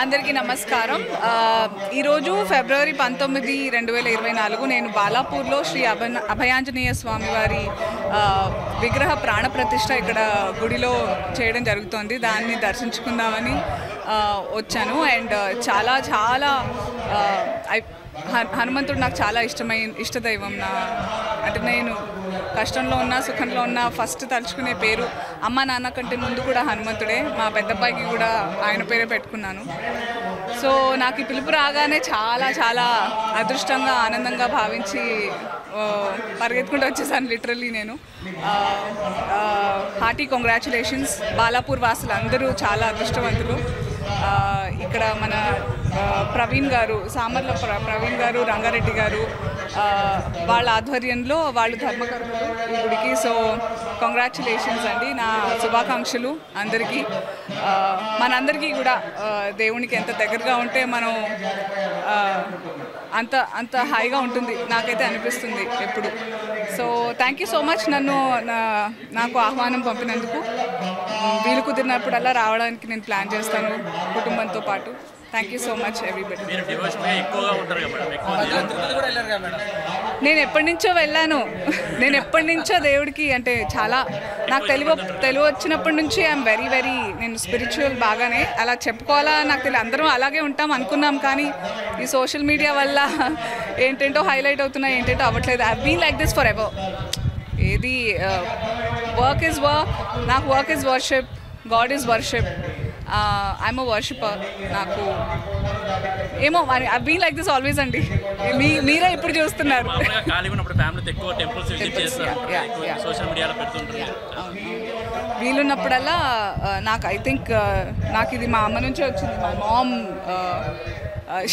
అందరికీ నమస్కారం. ఈరోజు ఫిబ్రవరి 19, 2024 నేను బాలాపూర్లో శ్రీ అభయాంజనేయ స్వామి వారి విగ్రహ ప్రాణప్రతిష్ఠ ఇక్కడ గుడిలో చేయడం జరుగుతోంది. దాన్ని దర్శించుకుందామని వచ్చాను. అండ్ చాలా చాలా హనుమంతుడు నాకు చాలా ఇష్టదైవం. అంటే నేను కష్టంలో ఉన్నా సుఖంలో ఉన్నా ఫస్ట్ తలుచుకునే పేరు అమ్మ నాన్న కంటే ముందు కూడా హనుమంతుడే. మా పెద్దబ్బాయికి కూడా ఆయన పేరే పెట్టుకున్నాను. సో నాకు ఈ పిలుపు రాగానే చాలా చాలా అదృష్టంగా ఆనందంగా భావించి పరిగెత్తుకుంటూ వచ్చేసాను లిటరల్లీ. నేను హార్టీ కంగ్రాచులేషన్స్. బాలాపూర్ వాసులు అందరూ చాలా అదృష్టవంతులు. ఇక్కడ మన ప్రవీణ్ గారు, సామర్ల ప్రవీణ్ గారు, రంగారెడ్డి గారు వాళ్ళ ఆధ్వర్యంలో వాళ్ళు ధర్మకర్తలు ఈ గుడికి. సో కంగ్రాచులేషన్స్ అండి, నా శుభాకాంక్షలు అందరికీ. మనందరికీ కూడా దేవునికి ఎంత దగ్గరగా ఉంటే మనం అంత హాయిగా ఉంటుంది, నాకైతే అనిపిస్తుంది ఎప్పుడు. So thank you so much నాకు ఆహ్వానం పంపినందుకు. వీలు కుదిరినప్పుడల్లా రావడానికి నేను ప్లాన్ చేస్తాను కుటుంబంతో పాటు. Thank you so much everybody. నేను ఎప్పటి నుంచో వెళ్ళాను. నేను ఎప్పటి నుంచో దేవుడికి అంటే చాలా నాకు తెలివి వచ్చినప్పటి నుంచి ఐఎమ్ వెరీ నేను స్పిరిచువల్ బాగానే. అలా చెప్పుకోవాలా నాకు తెలియదు, అందరం అలాగే ఉంటాం అనుకున్నాం. కానీ ఈ సోషల్ మీడియా వల్ల ఏంటంటో హైలైట్ అవుతున్నాయి, ఏంటంటో అవ్వట్లేదు. I been like this forever. ఏది వర్క్ ఈజ్ వర్క్, నాకు work is worship, God is worship. I'm a worshipper. నాకు ఏమో మరి I been like this always అండి. మీరే ఇప్పుడు చూస్తున్నారు. వీలున్నప్పుడల్లా నాకు ఐ థింక్ నాకు ఇది మా అమ్మ నుంచే వచ్చింది. My mom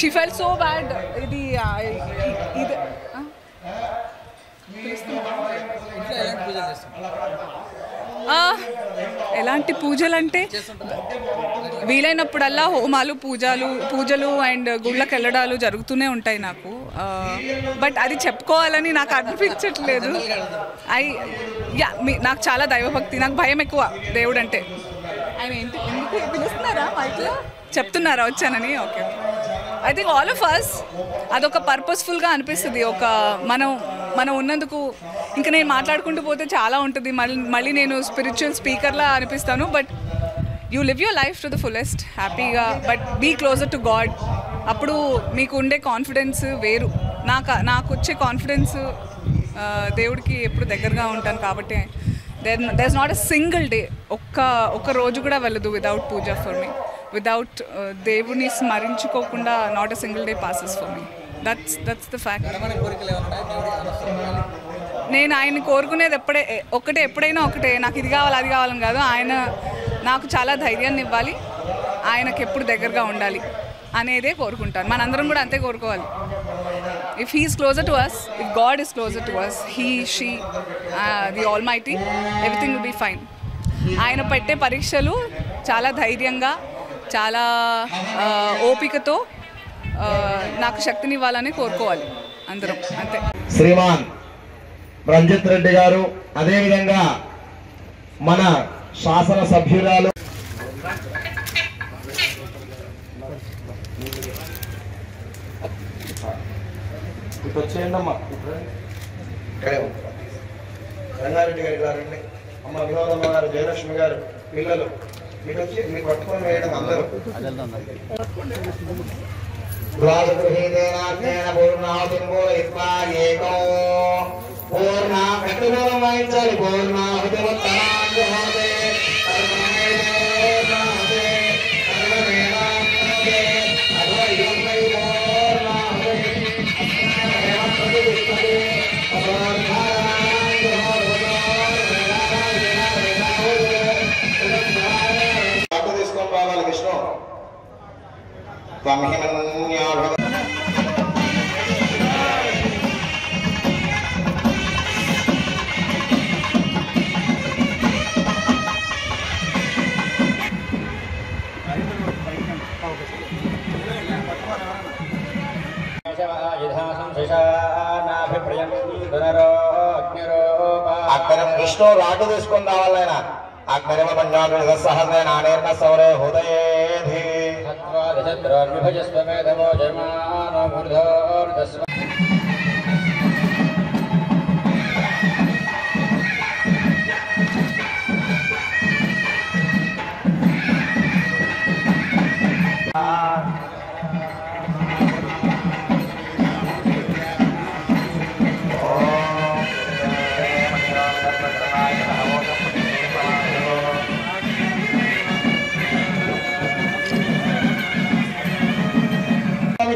she felt so bad. ఇది ఎలాంటి పూజలు అంటే వీలైనప్పుడల్లా హోమాలు పూజలు అండ్ గుళ్ళకి వెళ్ళడాలు జరుగుతూనే ఉంటాయి నాకు. బట్ అది చెప్పుకోవాలని నాకు అనిపించట్లేదు. నాకు చాలా దైవభక్తి, నాకు భయం ఎక్కువ దేవుడు అంటే. ఆయన ఎందుకు పిలుస్తున్నారా మైక్లో చెప్తున్నారా వచ్చానని? Okay, I think all of us అదొక పర్పస్ఫుల్గా అనిపిస్తుంది. మనం ఉన్నందుకు ఇంకా నేను మాట్లాడుకుంటూ పోతే చాలా ఉంటుంది. మళ్ళీ నేను స్పిరిచువల్ స్పీకర్లా అనిపిస్తాను. But you live your life to the fullest హ్యాపీగా, but be closer to God. అప్పుడు మీకు ఉండే కాన్ఫిడెన్స్ వేరు. నాకు వచ్చే కాన్ఫిడెన్స్ దేవుడికి ఎప్పుడు దగ్గరగా ఉంటాను కాబట్టి there is not a single day, ఒక్క రోజు కూడా వెళ్ళదు without puja for me. Without దేవుని స్మరించుకోకుండా not a single day passes for me. That's the fact. నేను ఆయన్ని కోరుకునేది ఎప్పుడైనా ఒకటే, నాకు ఇది కావాలి అది కావాలని కాదు. ఆయన నాకు చాలా ధైర్యాన్ని ఇవ్వాలి, ఆయనకు ఎప్పుడు దగ్గరగా ఉండాలి అనేదే కోరుకుంటాను. మనందరం కూడా అంతే కోరుకోవాలి. If he is closer to us, if God is closer to us, he she the Almighty, everything will be fine. ఆయన పెట్టే పరీక్షలు చాలా ధైర్యంగా, చాలా ఓపికతో నాకు శక్తినివ్వాలని కోరుకోవాలి అందరం, అంతే. శ్రీమాన్ రంజిత్ రెడ్డి గారు, అదేవిధంగా మన శాసన సభ్యురాలు వచ్చేయండమ్మా, రంగారెడ్డి గారి గారండి, అమ్మ వినోదమ్మ గారు, జయలక్ష్మి గారు, పిల్లలు మీకు వచ్చి మీకు పట్టుకొని వేయడం అందరూ. పూర్ణ కట్టుమూలం వాయించాలి. పూర్ణాహుతి తీసుకొని రావాలి కృష్ణ. అక్కడ విష్ణు రాటు తీసుకొని రావాలి. ఆయన అగ్నిమ పంచాక్ష సహస్ర నానేర్న సౌరే హృదయేధి तत्रोर्विभजस्वमेधवो जन्मानो मूर्धोर्दस्व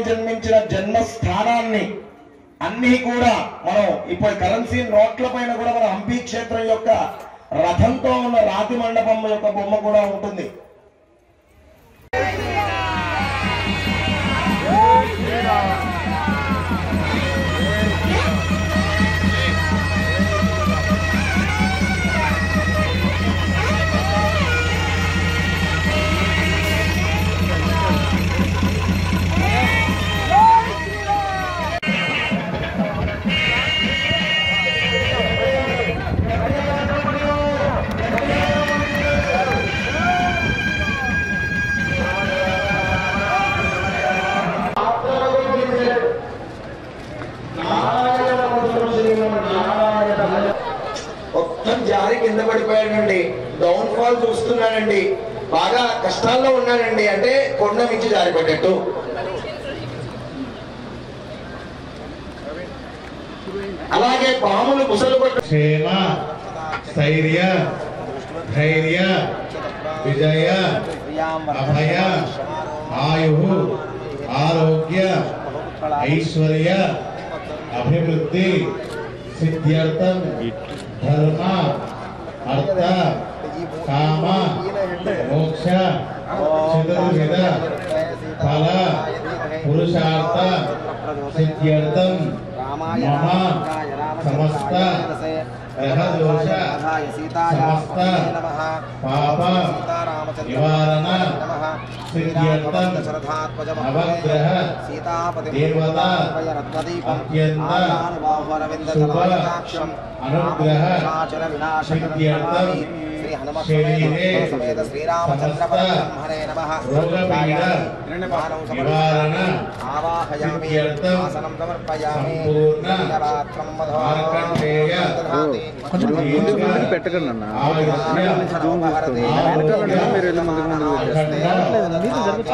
జన్మించిన జన్మస్థానాన్ని అన్ని కూడా మనం ఇప్పుడు కరెన్సీ నోట్ల పైన కూడా మన హంపి క్షేత్రం యొక్క రథంతో ఉన్న రాతి మండపం యొక్క బొమ్మ కూడా ఉంటుంది. మొత్తం జారి కింద పడిపోయాడండి. డౌన్ ఫాల్ చూస్తున్నానండి. బాగా కష్టాల్లో ఉన్నానండి. అంటే కొండ మించి జారిపడ్డట్టు. అలాగే పాములు ముసలు క్షేమ స్థైర్య ధైర్య విజయ అభయ ఆయు ఆరోగ్య ఐశ్వర్య అభివృద్ధి సిద్ధ్యర్థం ధర్మ అర్థ కామ మోక్ష చతుర్విధ ఫల పురుషార్థ సిద్ధ్యర్థం మమ సమస్త గ్రహదోష సమస్త పాప నివారణ సిద్ధ్యర్థం నవగ్రహ దేవతా అత్యంత శుభ అనుగ్రహ సిద్ధ్యర్థం శరీరే సమస్త రోగపీడ నివారణ సిద్ధ్యర్థం సంపూర్ణ మార్కండేయ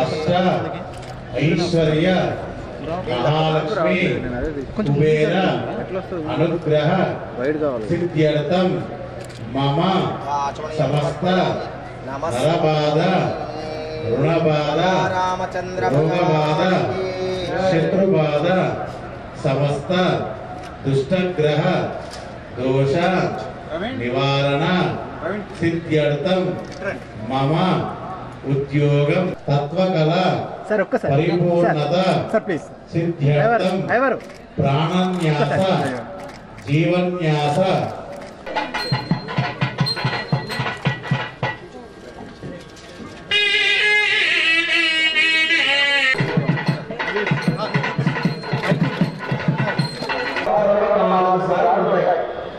అష్ట ఐశ్వర్య మహాలక్ష్మి కుబేర అనుగ్రహ సిద్ధ్యర్థం మమ సమస్త నరబాధ రుణబాధ రోగబాధ శత్రుబాధ సమస్త దుష్టగ్రహ దోష నివారణ సిద్ధ్యర్థం మమ ఉద్యోగం తత్వకళ పరిపూర్ణత సిద్ధ్యర్థం ప్రాణన్యాస జీవన్యాస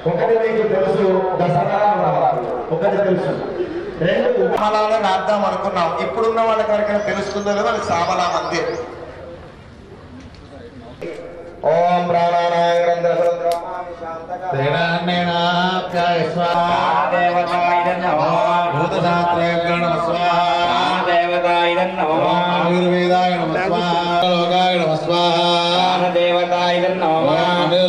ఒకటి మీకు తెలుసు, దసరా ఒకటి తెలుసు. రెండు సామలాలో రాద్దాం అనుకున్నాం. ఇప్పుడున్న వాళ్ళకి ఎవరికైనా తెలుస్తుందో లేదో అది సామలా మందిర్. ఓం ప్రాణానాయ ఆయుర్వేదాయ నమ స్వాహ లోకాయ నమ స్వాహ దేవతాయ నమః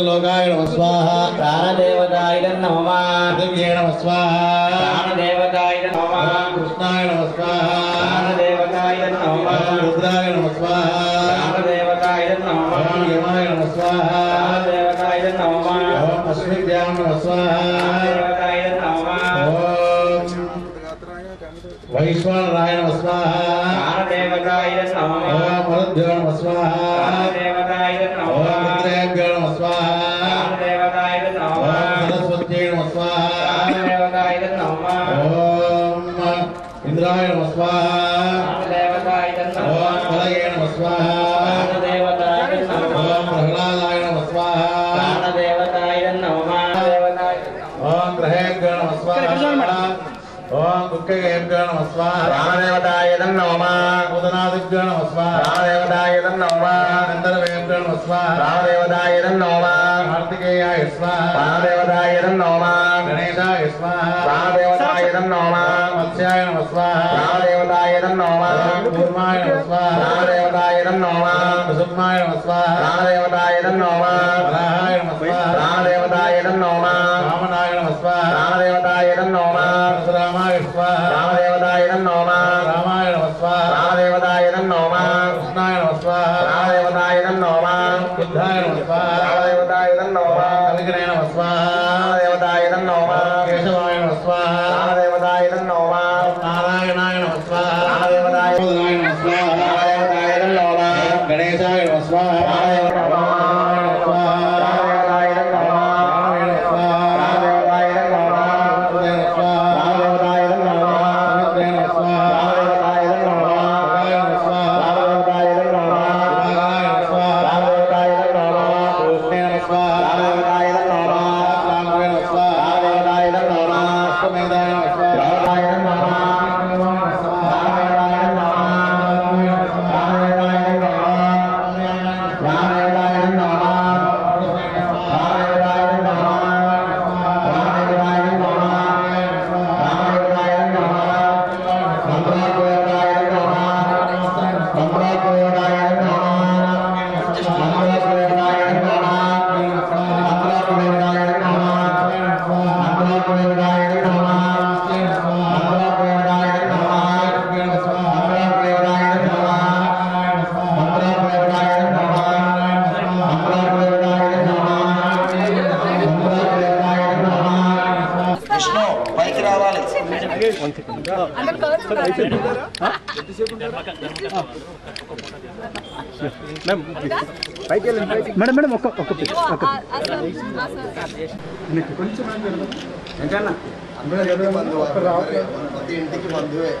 లోకాయ నమ స్వాహ ప్రాణదేవతాయ నమః పృథివ్యే నమ స్వాహ ప్రాణదేవతాయ నమః కృష్ణాయ నమ స్వాహ ప్రాణదేవతాయ నమః రుద్రాయ నమ స్వాహ ప్రాణదేవతాయ నమః యమాయ నమ స్వాహ ప్రాణదేవతాయ నమః ఓం అశ్విభ్యాం నమ స్వాహ ప్రాణదేవతాయ నమః ఓం వైశ్వానరాయ నమ స్వాహ ప్రాణదేవతాయ నమః ఓం మరుద్భ్యో నమ స్వాహ ప్రాణదేవతాయ నమః ఓం రుద్రేభ్యో నమ స్వాహ ప్రాణదేవతాయ నమః ఓం సరస్వత్యై నమ స్వాహ ప్రాణదేవతాయ నమః ఓం ఇంద్రాయ నమ స్వాహ ప్రాణదేవతాయ నమః ఓం బలయే నమ స్వాహ ప్రాణదేవతాయ నమః ఓం ప్రహ్లాదాయ నమ స్వాహ ప్రాణదేవతాయ నమః ఓం గ్రహేభ్యో నమ స్వాహ ఓం ముఖ్యగేభ్యో నమః స్వాహా ప్రాణదేవతాయ నమః ఉదనాదిభ్యో నమః స్వాహా ప్రాణదేవతాయ నమః గంధర్వేభ్యో నమః స్వాహా ప్రాణదేవతాయ నమః కార్తికేయాయ స్వాహా ప్రాణదేవతాయ నమః గణేశాయ స్వాహా ప్రాణదేవతాయ నమః మత్స్యాయ నమః స్వాహా ప్రాణదేవతాయ నమః కూర్మాయ నమః స్వాహా ప్రాణదేవతాయ నమః కుసుమాయ నమః స్వాహా ప్రాణదేవతాయ నమః వరాహాయ నమః స్వాహా ప్రాణదేవతాయ నమః వామనాయ నమః స్వాహా ప్రాణదేవతాయ నమః పరశురామాయ స్వాహా ప్రాణదేవతాయ నమః రామాయ నమః స్వాహా ప్రాణదేవతాయ నమః కృష్ణాయ నమః స్వాహా ప్రాణదేవతాయ నమః బుద్ధాయ నమః స్వాహా ప్రాణదేవతాయ నమః కలిగినాయ నమః స్వాహా ప్రాణదేవతాయ నమః కేశవాయ నమః స్వాహా ప్రాణదేవతాయ నమః నారాయణాయ నమః స్వాహా ప్రాణదేవతాయ బోధనాయ నమః స్వాహా ప్రాణదేవతాయ నమః గణేశాయ నమః స్వాహా విష్ణు పైకి రావాలి. అంటే కర్స్ మేడం మేడం ఒక్క పిక్ ఇంటికి బంధువే.